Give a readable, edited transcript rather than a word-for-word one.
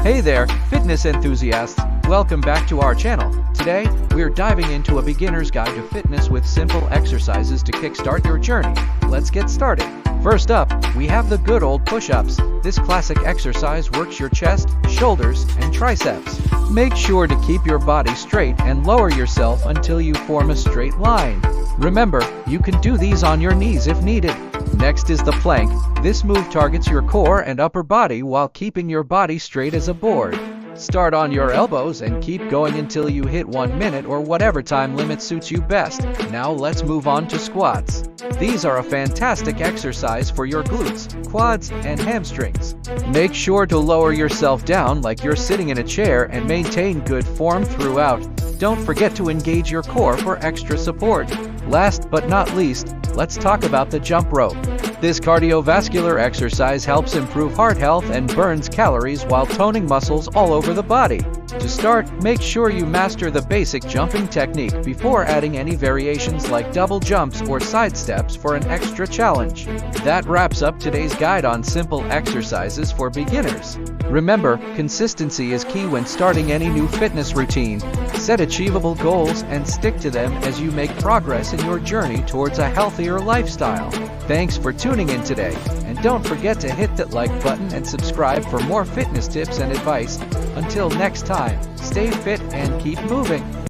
Hey there, fitness enthusiasts! Welcome back to our channel. Today, we're diving into a beginner's guide to fitness with simple exercises to kickstart your journey. Let's get started. First up, we have the good old push-ups. This classic exercise works your chest, shoulders, and triceps. Make sure to keep your body straight and lower yourself until you form a straight line. Remember, you can do these on your knees if needed. Next is the plank. This move targets your core and upper body while keeping your body straight as a board. Start on your elbows and keep going until you hit 1 minute or whatever time limit suits you best. Now let's move on to squats. These are a fantastic exercise for your glutes, quads, and hamstrings. Make sure to lower yourself down like you're sitting in a chair and maintain good form throughout. Don't forget to engage your core for extra support. Last but not least, let's talk about the jump rope. This cardiovascular exercise helps improve heart health and burns calories while toning muscles all over the body. To start, make sure you master the basic jumping technique before adding any variations like double jumps or side steps for an extra challenge. That wraps up today's guide on simple exercises for beginners. Remember, consistency is key when starting any new fitness routine. Set achievable goals and stick to them as you make progress in your journey towards a healthier lifestyle. Thanks for tuning in today, and don't forget to hit that like button and subscribe for more fitness tips and advice. Until next time, stay fit and keep moving.